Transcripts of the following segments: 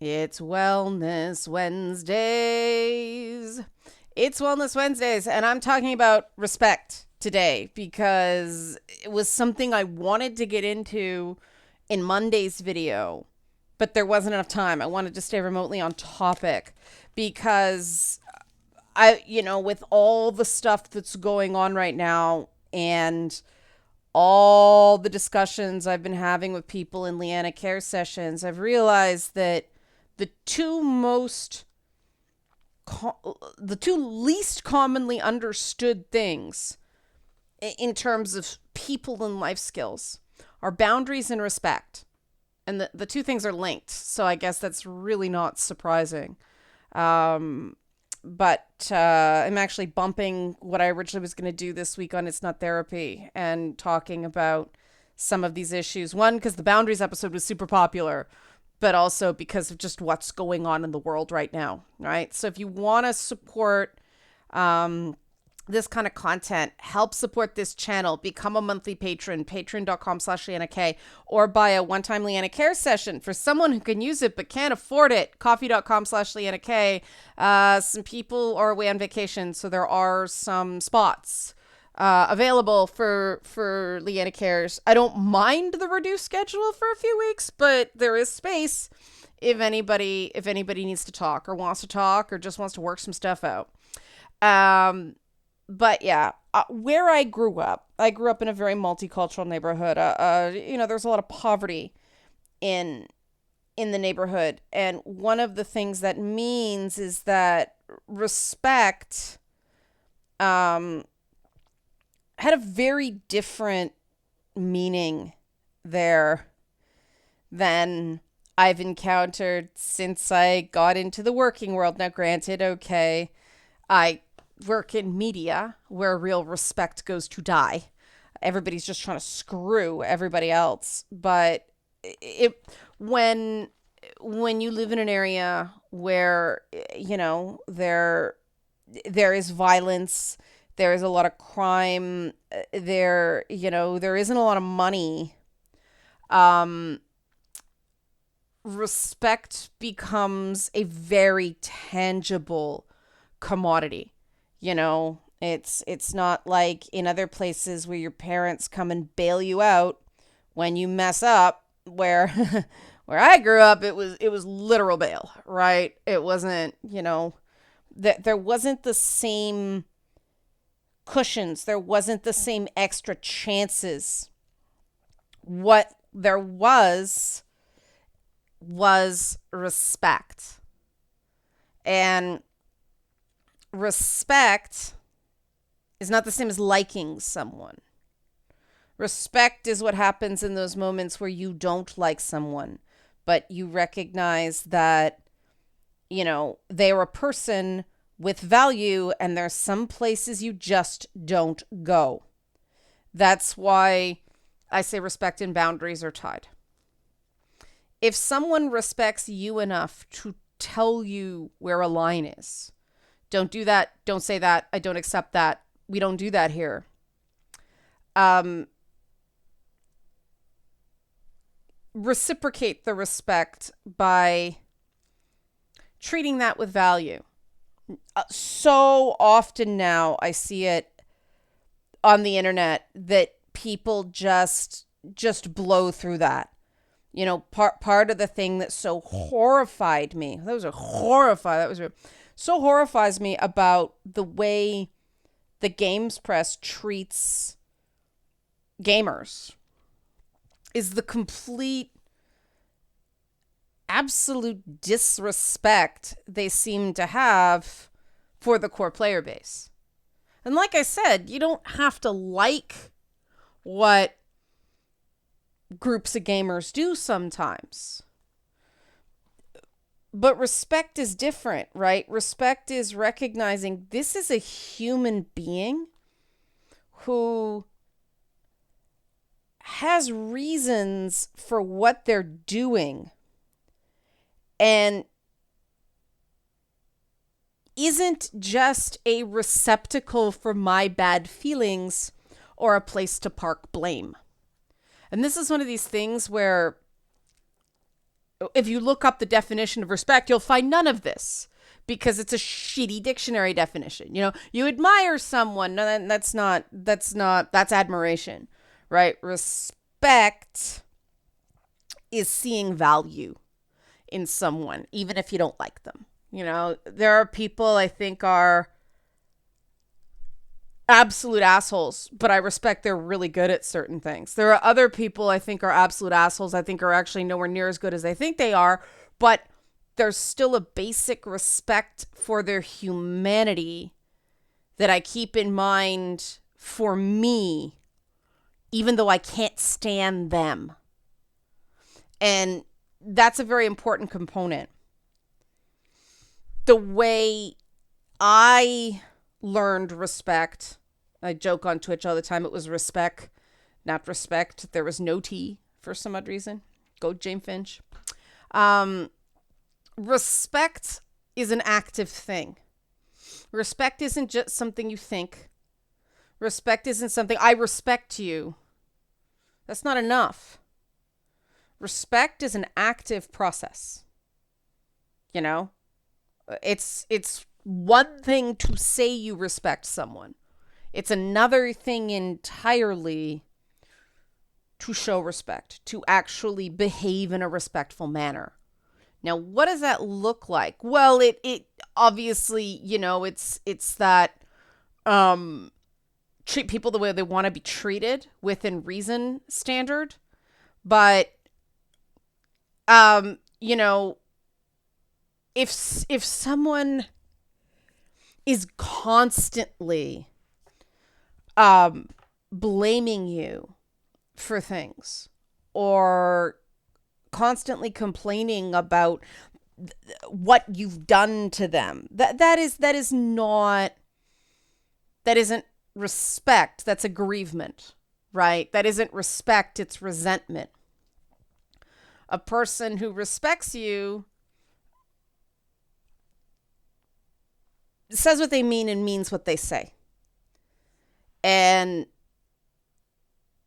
It's Wellness Wednesdays. It's Wellness Wednesdays, and I'm talking about respect today because it was something I wanted to get into in Monday's video, but there wasn't enough time. I wanted to stay remotely on topic because with all the stuff that's going on right now and all the discussions I've been having with people in Leanna Care sessions, I've realized that the two most the two least commonly understood things in terms of people and life skills are boundaries and respect. And the two things are linked. So I guess that's really not surprising. But I'm actually bumping what I originally was going to do this week on It's Not Therapy and talking about some of these issues. One, because the boundaries episode was super popular, but also because of just what's going on in the world right now, right? So if you want to support this kind of content, help support this channel, become a monthly patron, patreon.com/LeannaK, or buy a one-time Leanna Care session for someone who can use it but can't afford it, coffee.com/LeannaK. Some people are away on vacation, so there are some spots available for Leanna Cares. I don't mind the reduced schedule for a few weeks, but there is space if anybody needs to talk or wants to talk or just wants to work some stuff out. But yeah, where I grew up in a very multicultural neighborhood. There's a lot of poverty in the neighborhood, and one of the things that means is that respect had a very different meaning there than I've encountered since I got into the working world. Now, granted, okay, I work in media where real respect goes to die. Everybody's just trying to screw everybody else. But when you live in an area where there is violence, there is a lot of crime, there isn't a lot of money, respect becomes a very tangible commodity. It's not like in other places where your parents come and bail you out when you mess up, where where I grew up it was literal bail, right? It wasn't, that there wasn't the same cushions, there wasn't the same extra chances. What there was respect. And respect is not the same as liking someone. Respect is what happens in those moments where you don't like someone, but you recognize that, they're a person with value and there's some places you just don't go. That's why I say respect and boundaries are tied. If someone respects you enough to tell you where a line is, don't do that. Don't say that. I don't accept that. We don't do that here. Reciprocate the respect by treating that with value. So often now I see it on the internet that people just blow through that. Part of the thing that so horrified me, so horrifies me about the way the games press treats gamers is the complete, absolute disrespect they seem to have for the core player base. And like I said, you don't have to like what groups of gamers do sometimes. But respect is different, right? Respect is recognizing this is a human being who has reasons for what they're doing and isn't just a receptacle for my bad feelings or a place to park blame. And this is one of these things where if you look up the definition of respect, you'll find none of this because it's a shitty dictionary definition. You admire someone. No, that's admiration, right? Respect is seeing value in someone, even if you don't like them. There are people I think are absolute assholes, but I respect they're really good at certain things. There are other people I think are absolute assholes. I think are actually nowhere near as good as they think they are, but there's still a basic respect for their humanity that I keep in mind for me, even though I can't stand them. And that's a very important component. The way I learned respect, I joke on Twitch all the time, it was respect, not respect. There was no T for some odd reason. Go Jane Finch. Respect is an active thing. Respect isn't just something you think. Respect isn't something, I respect you. That's not enough. Respect is an active process. It's one thing to say you respect someone. It's another thing entirely to show respect, to actually behave in a respectful manner. Now, what does that look like? Well, it obviously, it's that treat people the way they want to be treated within reason standard. But if someone is constantly blaming you for things or constantly complaining about what you've done to them, that isn't respect. That's aggrievement, right? That isn't respect. It's resentment. A person who respects you says what they mean and means what they say. And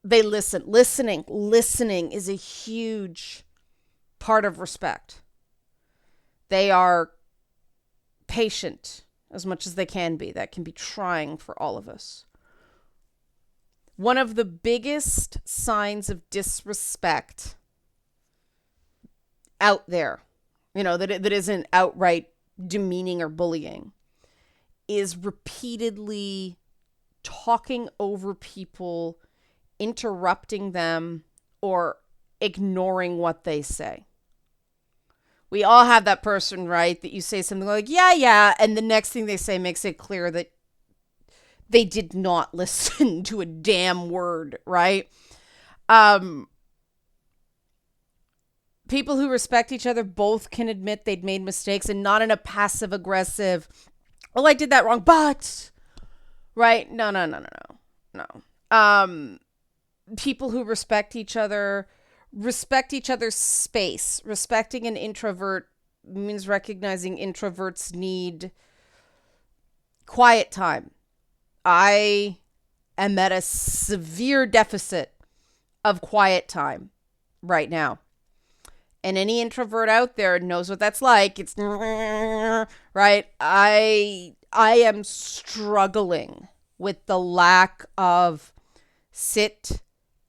they listen. Listening is a huge part of respect. They are patient as much as they can be. That can be trying for all of us. One of the biggest signs of disrespect out there, that isn't outright demeaning or bullying, is repeatedly talking over people, interrupting them, or ignoring what they say. We all have that person, right? That you say something like, yeah, and the next thing they say makes it clear that they did not listen to a damn word, right? People who respect each other both can admit they'd made mistakes, and not in a passive aggressive, well, I did that wrong, but, right? No. People who respect each other's space. Respecting an introvert means recognizing introverts need quiet time. I am at a severe deficit of quiet time right now. And any introvert out there knows what that's like. It's right. I am struggling with the lack of sit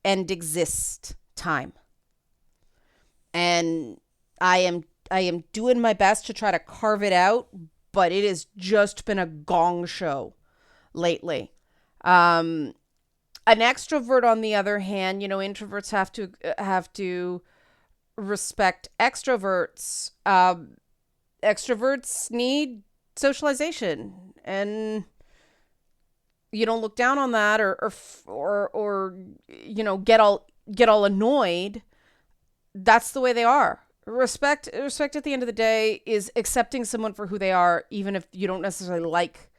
and exist time. And I am doing my best to try to carve it out, but it has just been a gong show lately. An extrovert, on the other hand, introverts have to respect extroverts. Extroverts need socialization, and you don't look down on that or get all annoyed. That's the way they are. Respect at the end of the day is accepting someone for who they are, even if you don't necessarily like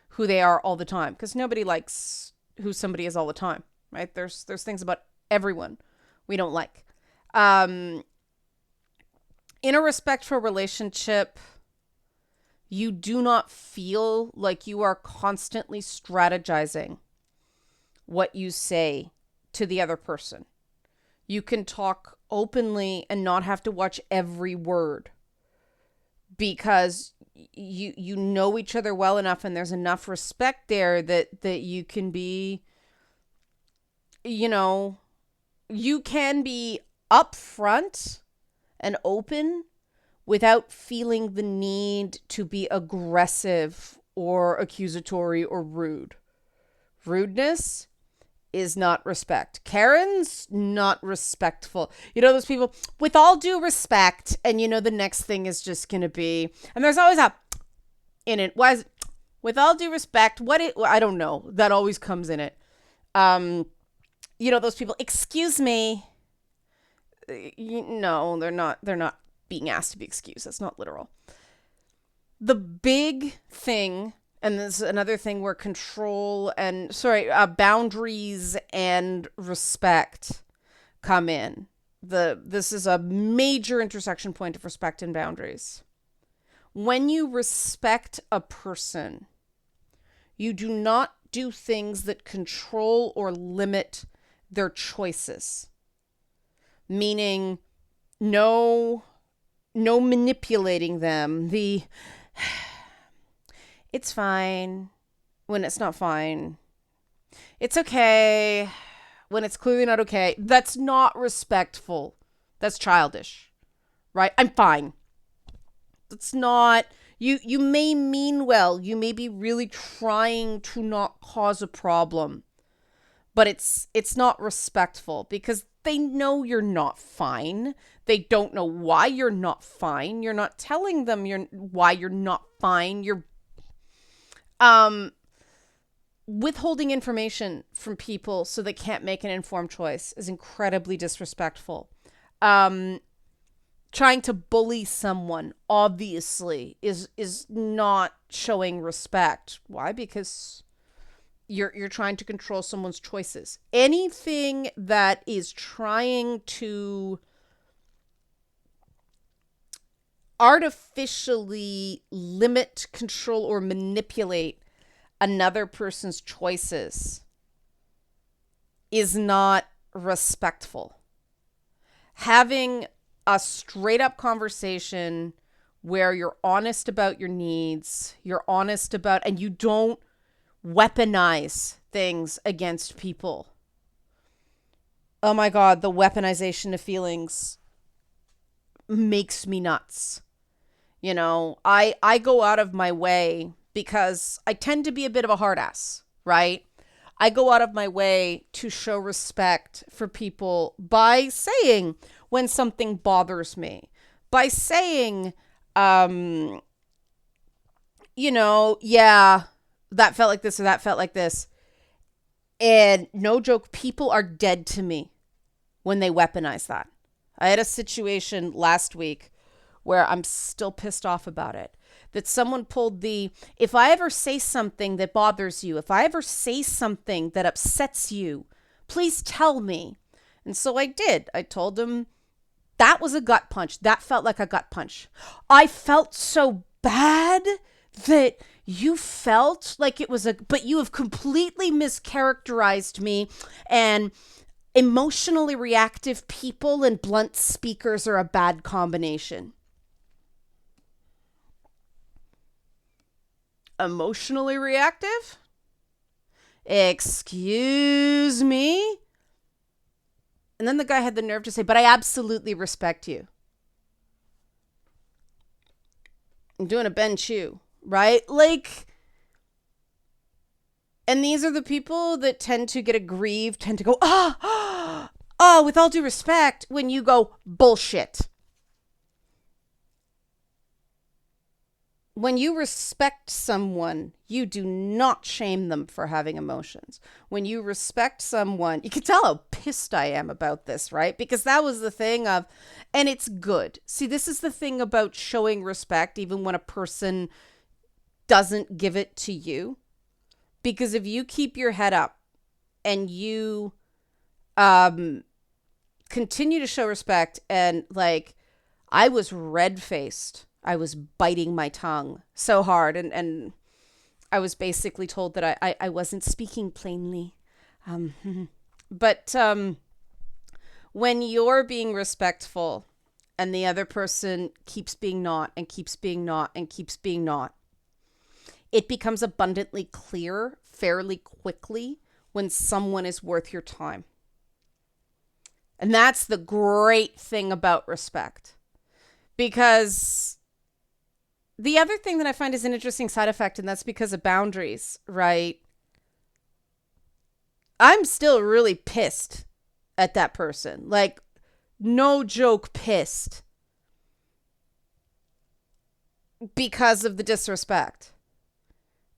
who they are all the time, because nobody likes who somebody is all the time, right? There's things about everyone we don't like. In a respectful relationship, you do not feel like you are constantly strategizing what you say to the other person. You can talk openly and not have to watch every word because you know each other well enough and there's enough respect there that you can be, you know, you can be upfront and open without feeling the need to be aggressive or accusatory or rude. Rudeness is not respect. Karen's not respectful. You know, those people, with all due respect, and you know, the next thing is just going to be, and there's always a in it. Why is it, with all due respect, I don't know. That always comes in it. You know, those people, excuse me. No, they're not being asked to be excused. That's not literal. The big thing, and this is another thing where boundaries and respect come in. This is a major intersection point of respect and boundaries. When you respect a person, you do not do things that control or limit their choices. Meaning, no manipulating them. It's fine when it's not fine. It's okay when it's clearly not okay. That's not respectful. That's childish, right? I'm fine. That's not, you may mean well. You may be really trying to not cause a problem, but it's not respectful because they know you're not fine. They don't know why you're not fine. You're not telling them why you're not fine. You're withholding information from people so they can't make an informed choice is incredibly disrespectful. Trying to bully someone obviously is not showing respect. Why? Because you're trying to control someone's choices. Anything that is trying to artificially limit, control, or manipulate another person's choices is not respectful. Having a straight up conversation where you're honest about your needs, and you don't weaponize things against people. Oh my God, the weaponization of feelings makes me nuts. You know, I go out of my way because I tend to be a bit of a hard ass, right? I go out of my way to show respect for people by saying when something bothers me, by saying, you know, yeah, that felt like this or that felt like this. And no joke, people are dead to me when they weaponize that. I had a situation last week where I'm still pissed off about it. That someone pulled if I ever say something that bothers you, if I ever say something that upsets you, please tell me. And so I did. I told him that was a gut punch. That felt like a gut punch. I felt so bad that you felt like it was but you have completely mischaracterized me, and emotionally reactive people and blunt speakers are a bad combination. Emotionally reactive? Excuse me? And then the guy had the nerve to say, but I absolutely respect you. I'm doing a Ben Chew, right? Like, and these are the people that tend to get aggrieved, tend to go, with all due respect, when you go, bullshit. When you respect someone, you do not shame them for having emotions. When you respect someone, you can tell how pissed I am about this, right? Because that was the thing of, and it's good. See, this is the thing about showing respect, even when a person doesn't give it to you. Because if you keep your head up and you continue to show respect, and like, I was red-faced. I was biting my tongue so hard, and I was basically told that I wasn't speaking plainly. But When you're being respectful and the other person keeps being not and keeps being not and keeps being not, it becomes abundantly clear fairly quickly when someone is worth your time. And that's the great thing about respect. Because the other thing that I find is an interesting side effect, and that's because of boundaries, right? I'm still really pissed at that person. Like, no joke, pissed. Because of the disrespect.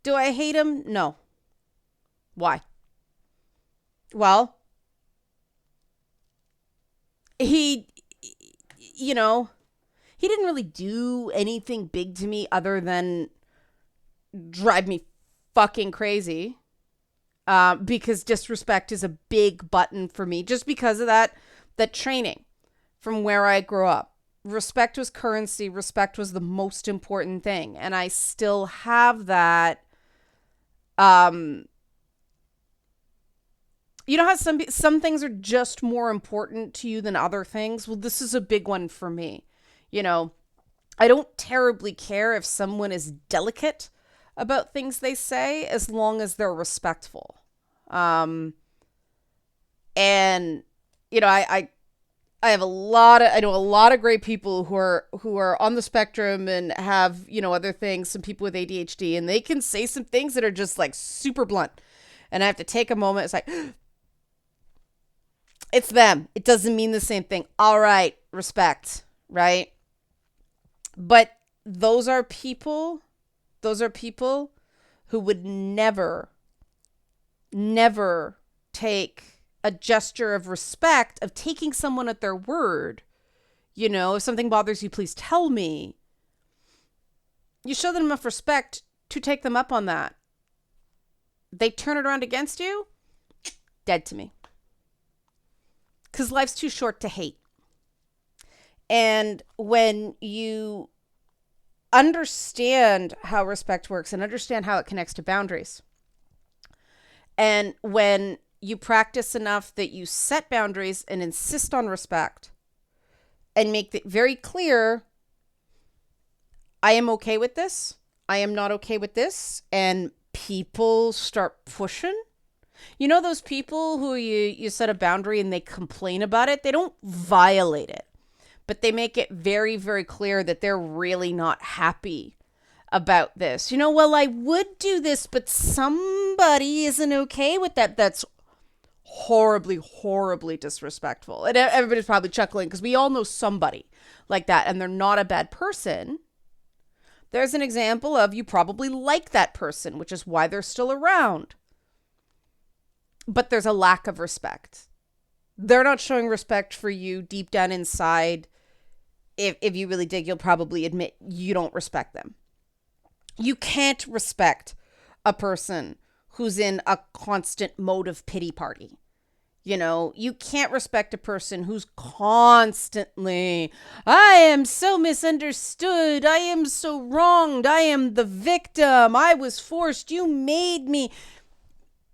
Do I hate him? No. Why? Well, he, you know, he didn't really do anything big to me other than drive me fucking crazy. Because disrespect is a big button for me, just because of that training from where I grew up. Respect was currency. Respect was the most important thing, and I still have that. You know how some things are just more important to you than other things? Well, this is a big one for me. You know, I don't terribly care if someone is delicate about things they say as long as they're respectful. And you know, I have I know a lot of great people who are on the spectrum and have, you know, other things, some people with ADHD, and they can say some things that are just like super blunt. And I have to take a moment. It's like, it's them. It doesn't mean the same thing. All right, respect, right? But those are people who would never take a gesture of respect, of taking someone at their word. You know, if something bothers you, please tell me. You show them enough respect to take them up on that. They turn it around against you, dead to me. Because life's too short to hate. And when you understand how respect works and understand how it connects to boundaries, and when you practice enough that you set boundaries and insist on respect and make it very clear, I am okay with this, I am not okay with this, and people start pushing. You know those people who you set a boundary and they complain about it? They don't violate it, but they make it very, very clear that they're really not happy about this. You know, well, I would do this, but somebody isn't okay with that. That's horribly, horribly disrespectful. And everybody's probably chuckling because we all know somebody like that, and they're not a bad person. There's an example of you probably like that person, which is why they're still around. But there's a lack of respect. They're not showing respect for you deep down inside. If you really dig, you'll probably admit you don't respect them. You can't respect a person who's in a constant mode of pity party. You know, you can't respect a person who's constantly, I am so misunderstood. I am so wronged. I am the victim. I was forced. You made me.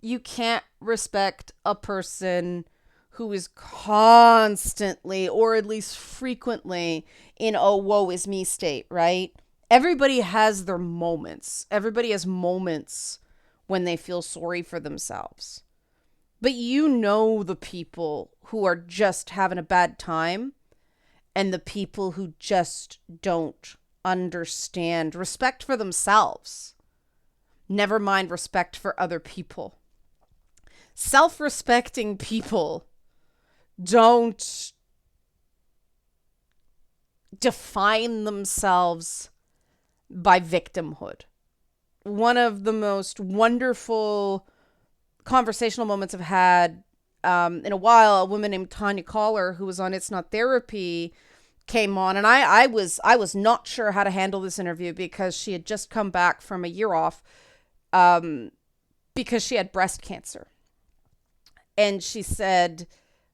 You can't respect a person who is constantly, or at least frequently, in a woe is me state, right? Everybody has their moments. Everybody has moments when they feel sorry for themselves. But you know the people who are just having a bad time and the people who just don't understand respect for themselves. Never mind respect for other people. Self-respecting people don't define themselves by victimhood. One of the most wonderful conversational moments I've had in a while, a woman named Tanya Collar, who was on It's Not Therapy, came on, and I was not sure how to handle this interview because she had just come back from a year off because she had breast cancer. And she said,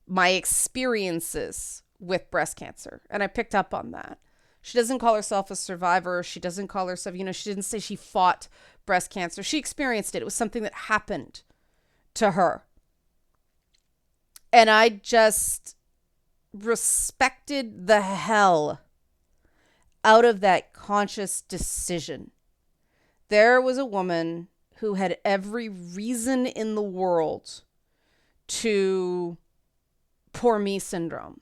my experiences with breast cancer. And I picked up on that. She doesn't call herself a survivor. She doesn't call herself, you know, she didn't say she fought breast cancer. She experienced it. It was something that happened to her. And I just respected the hell out of that conscious decision. There was a woman who had every reason in the world to poor me syndrome.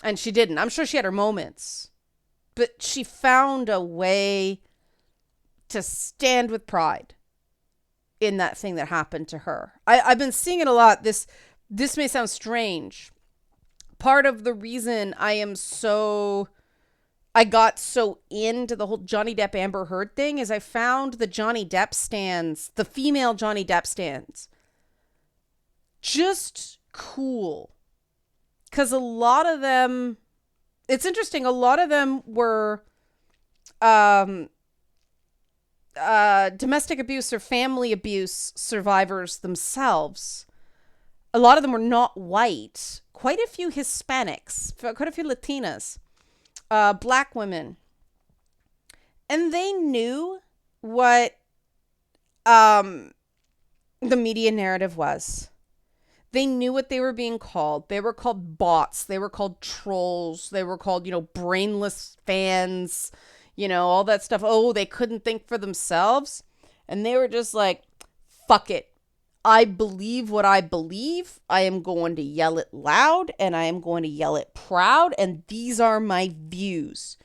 And she didn't. I'm sure she had her moments. But she found a way to stand with pride in that thing that happened to her. I've been seeing it a lot. This may sound strange. Part of the reason I got so into the whole Johnny Depp Amber Heard thing is I found the Johnny Depp stands, the female Johnny Depp stands, just cool. Because a lot of them, it's interesting, a lot of them were domestic abuse or family abuse survivors themselves. A lot of them were not white. Quite a few Hispanics, quite a few Latinas, black women. And they knew what the media narrative was. They knew what they were being called. They were called bots. They were called trolls. They were called, brainless fans, all that stuff. Oh, they couldn't think for themselves. And they were just like, fuck it. I believe what I believe. I am going to yell it loud and I am going to yell it proud. And these are my views.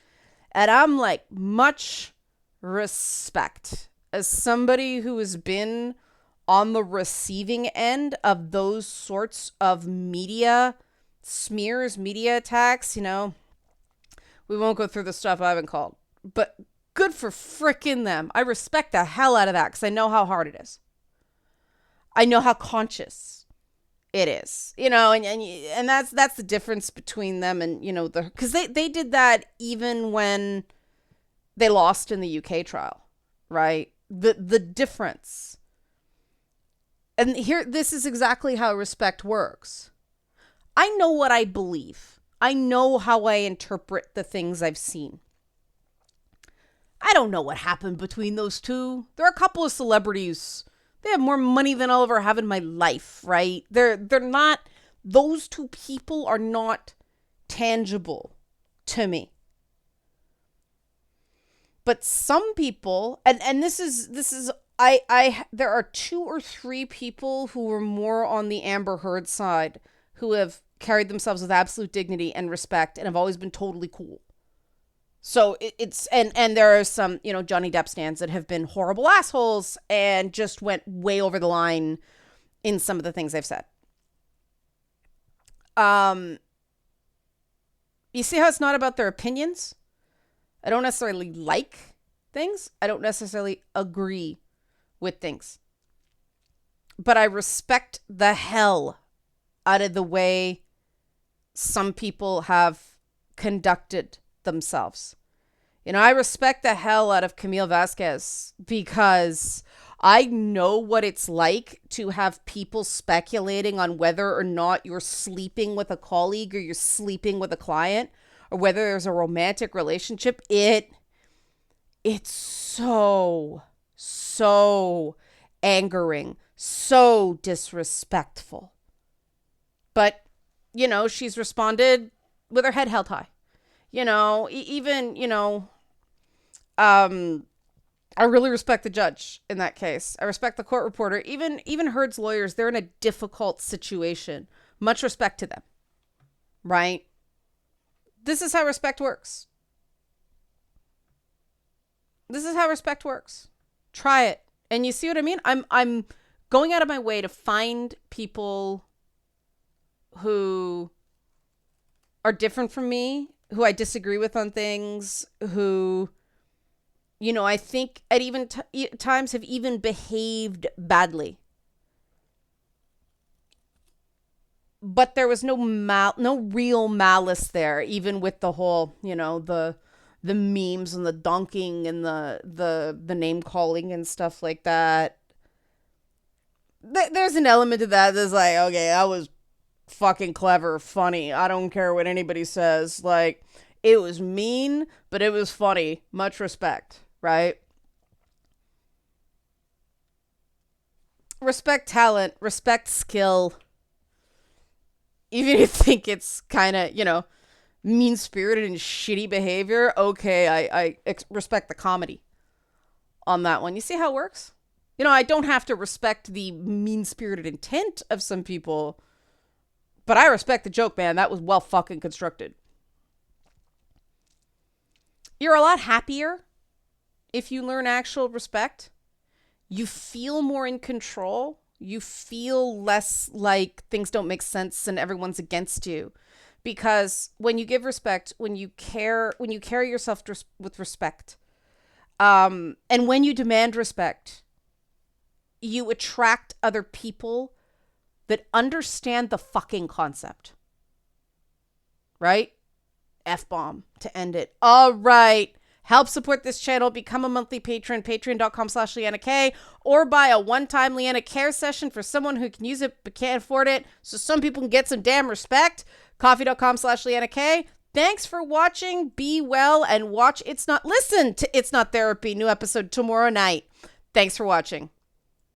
And I'm like, much respect as somebody who has been on the receiving end of those sorts of media smears, media attacks. We won't go through the stuff I've been called, but good for frickin' them. I respect the hell out of that because I know how hard it is. I know how conscious it is, and that's the difference between them and, because they did that even when they lost in the UK trial, right? The difference. And here, this is exactly how respect works. I know what I believe. I know how I interpret the things I've seen. I don't know what happened between those two. There are a couple of celebrities. They have more money than I'll ever have in my life, right? They're not, those two people are not tangible to me. But some people, and this is there are 2 or 3 people who were more on the Amber Heard side who have carried themselves with absolute dignity and respect and have always been totally cool. So it's, and there are some, Johnny Depp stands that have been horrible assholes and just went way over the line in some of the things they've said. You see how it's not about their opinions? I don't necessarily like things. I don't necessarily agree with things. But I respect the hell out of the way some people have conducted themselves. I respect the hell out of Camille Vasquez because I know what it's like to have people speculating on whether or not you're sleeping with a colleague or you're sleeping with a client or whether there's a romantic relationship. It's so angering, so disrespectful. But, she's responded with her head held high. I really respect the judge in that case. I respect the court reporter. Even Heard's lawyers, they're in a difficult situation. Much respect to them. Right? This is how respect works. This is how respect works. Try it. And you see what I mean? I'm going out of my way to find people who are different from me, who I disagree with on things, who, I think at even times have even behaved badly. But there was no real malice there, even with the whole, the memes and the donking and the name calling and stuff like that. There's an element to that that's like, okay, that was fucking clever, funny. I don't care what anybody says. Like, it was mean, but it was funny. Much respect, right? Respect talent, respect skill. Even if you think it's kind of, mean-spirited and shitty behavior, okay, I respect the comedy on that one. You see how it works? I don't have to respect the mean-spirited intent of some people, but I respect the joke, man. That was well fucking constructed. You're a lot happier if you learn actual respect. You feel more in control. You feel less like things don't make sense and everyone's against you. Because when you give respect, when you carry yourself with respect, and when you demand respect, you attract other people that understand the fucking concept. Right? F-bomb to end it. All right. Help support this channel. Become a monthly patron. Patreon.com/Leanna K. Or buy a one-time Leanna Care session for someone who can use it but can't afford it. So some people can get some damn respect. Coffee.com/Leanna K. Thanks for watching. Be well and listen to It's Not Therapy. New episode tomorrow night. Thanks for watching.